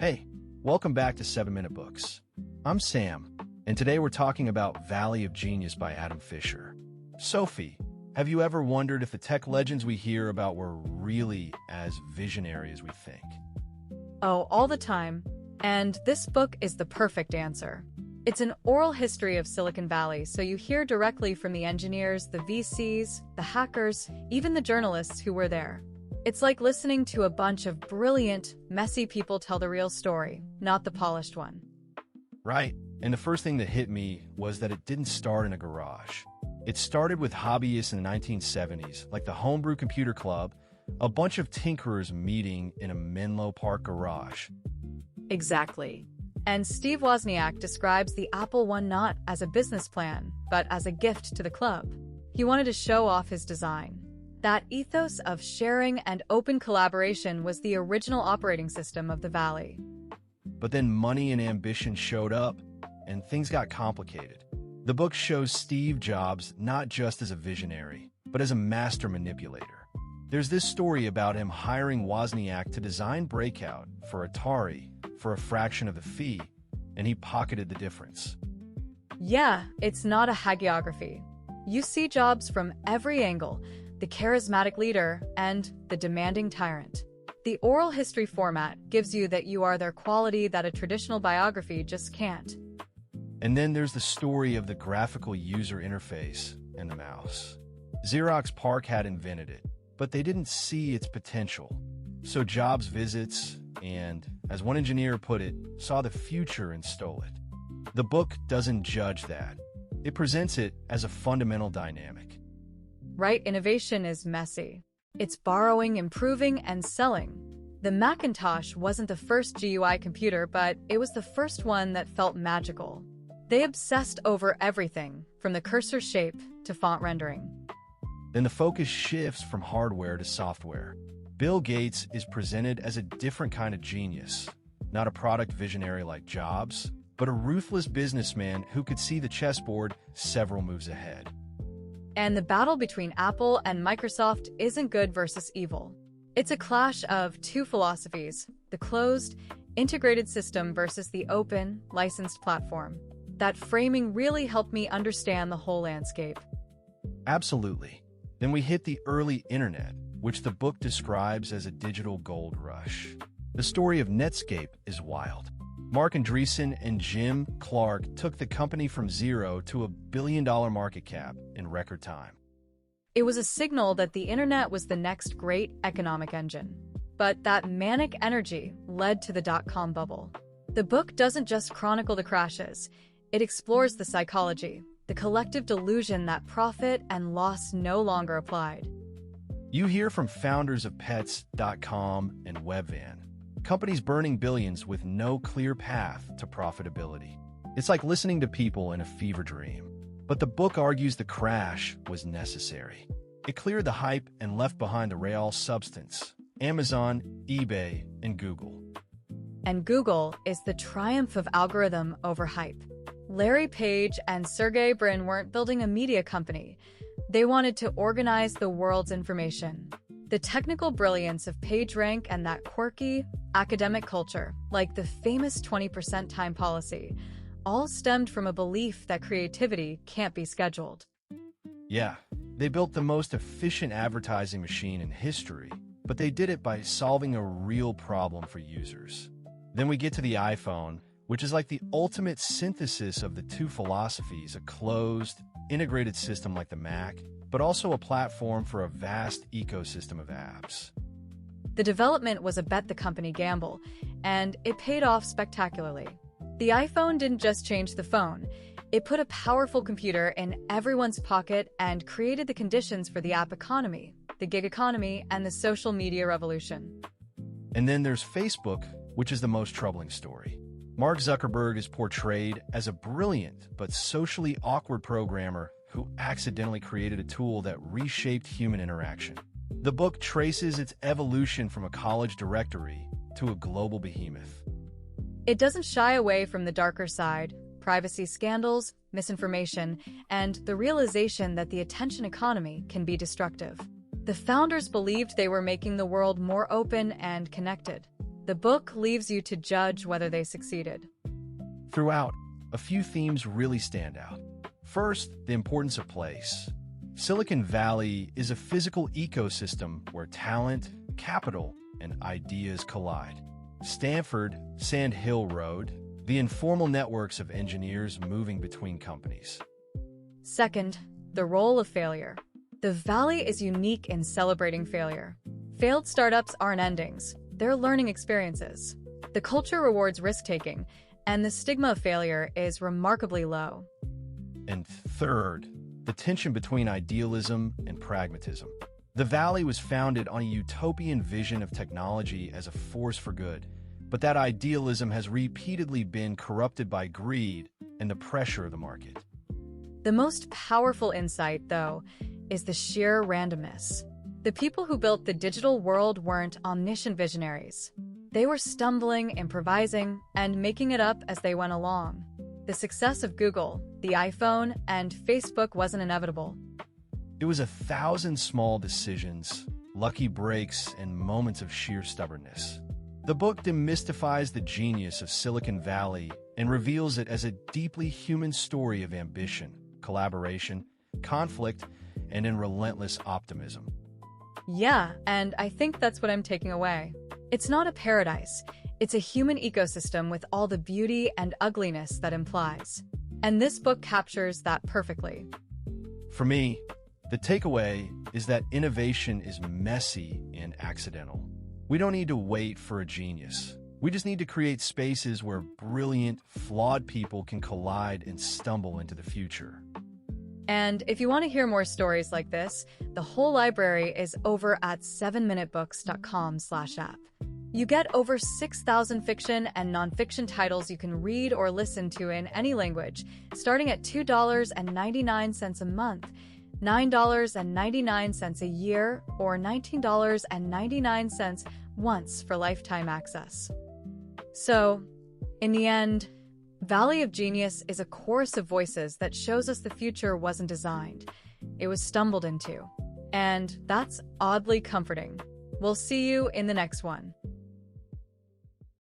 Hey, welcome back to 7-Minute Books. I'm Sam, and today we're talking about Valley of Genius by Adam Fisher. Sophie, have you ever wondered if the tech legends we hear about were really as visionary as we think? Oh, all the time. And this book is the perfect answer. It's an oral history of Silicon Valley, so you hear directly from the engineers, the VCs, the hackers, even the journalists who were there. It's like listening to a bunch of brilliant, messy people tell the real story, not the polished one. Right, and the first thing that hit me was that it didn't start in a garage. It started with hobbyists in the 1970s, like the Homebrew Computer Club, a bunch of tinkerers meeting in a Menlo Park garage. Exactly. And Steve Wozniak describes the Apple I not as a business plan, but as a gift to the club. He wanted to show off his design. That ethos of sharing and open collaboration was the original operating system of the Valley. But then money and ambition showed up, and things got complicated. The book shows Steve Jobs not just as a visionary, but as a master manipulator. There's this story about him hiring Wozniak to design Breakout for Atari for a fraction of the fee, and he pocketed the difference. Yeah, it's not a hagiography. You see Jobs from every angle, the charismatic leader and the demanding tyrant. The oral history format gives you that you are their quality that a traditional biography just can't. And then there's the story of the graphical user interface and the mouse. Xerox PARC had invented it, but they didn't see its potential. So Jobs visits and, as one engineer put it, saw the future and stole it. The book doesn't judge that. It presents it as a fundamental dynamic. Right, innovation is messy. It's borrowing, improving, and selling. The Macintosh wasn't the first GUI computer, but it was the first one that felt magical. They obsessed over everything, from the cursor shape to font rendering. Then the focus shifts from hardware to software. Bill Gates is presented as a different kind of genius, not a product visionary like Jobs, but a ruthless businessman who could see the chessboard several moves ahead. And the battle between Apple and Microsoft isn't good versus evil. It's a clash of two philosophies, the closed, integrated system versus the open, licensed platform. That framing really helped me understand the whole landscape. Absolutely. Then we hit the early internet, which the book describes as a digital gold rush. The story of Netscape is wild. Mark Andreessen and Jim Clark took the company from zero to $1 billion market cap in record time. It was a signal that the internet was the next great economic engine. But that manic energy led to the dot-com bubble. The book doesn't just chronicle the crashes. It explores the psychology, the collective delusion that profit and loss no longer applied. You hear from founders of Pets.com and Webvan, companies burning billions with no clear path to profitability. It's like listening to people in a fever dream. But the book argues the crash was necessary. It cleared the hype and left behind the real substance: Amazon, eBay, and Google. And Google is the triumph of algorithm over hype. Larry Page and Sergey Brin weren't building a media company. They wanted to organize the world's information. The technical brilliance of PageRank and that quirky, academic culture, like the famous 20% time policy, all stemmed from a belief that creativity can't be scheduled. Yeah, they built the most efficient advertising machine in history, but they did it by solving a real problem for users. Then we get to the iPhone, which is like the ultimate synthesis of the two philosophies: a closed, integrated system like the Mac, but also a platform for a vast ecosystem of apps. The development was a bet the company gamble, and it paid off spectacularly. The iPhone didn't just change the phone. It put a powerful computer in everyone's pocket and created the conditions for the app economy, the gig economy, and the social media revolution. And then there's Facebook, which is the most troubling story. Mark Zuckerberg is portrayed as a brilliant but socially awkward programmer who accidentally created a tool that reshaped human interaction. The book traces its evolution from a college directory to a global behemoth. It doesn't shy away from the darker side: privacy scandals, misinformation, and the realization that the attention economy can be destructive. The founders believed they were making the world more open and connected. The book leaves you to judge whether they succeeded. Throughout, a few themes really stand out. First, the importance of place. Silicon Valley is a physical ecosystem where talent, capital, and ideas collide. Stanford, Sand Hill Road, the informal networks of engineers moving between companies. Second, the role of failure. The Valley is unique in celebrating failure. Failed startups aren't endings, they're learning experiences. The culture rewards risk-taking, and the stigma of failure is remarkably low. And third, the tension between idealism and pragmatism. The Valley was founded on a utopian vision of technology as a force for good, but that idealism has repeatedly been corrupted by greed and the pressure of the market. The most powerful insight, though, is the sheer randomness. The people who built the digital world weren't omniscient visionaries. They were stumbling, improvising, and making it up as they went along. The success of Google, the iPhone, and Facebook wasn't inevitable. It was 1,000 small decisions, lucky breaks, and moments of sheer stubbornness. The book demystifies the genius of Silicon Valley and reveals it as a deeply human story of ambition, collaboration, conflict, and in relentless optimism. Yeah, and I think that's what I'm taking away. It's not a paradise. It's a human ecosystem with all the beauty and ugliness that implies. And this book captures that perfectly. For me, the takeaway is that innovation is messy and accidental. We don't need to wait for a genius. We just need to create spaces where brilliant, flawed people can collide and stumble into the future. And if you want to hear more stories like this, the whole library is over at 7minutebooks.com/app. You get over 6,000 fiction and nonfiction titles you can read or listen to in any language, starting at $2.99 a month, $9.99 a year, or $19.99 once for lifetime access. So, in the end, Valley of Genius is a chorus of voices that shows us the future wasn't designed. It was stumbled into. And that's oddly comforting. We'll see you in the next one.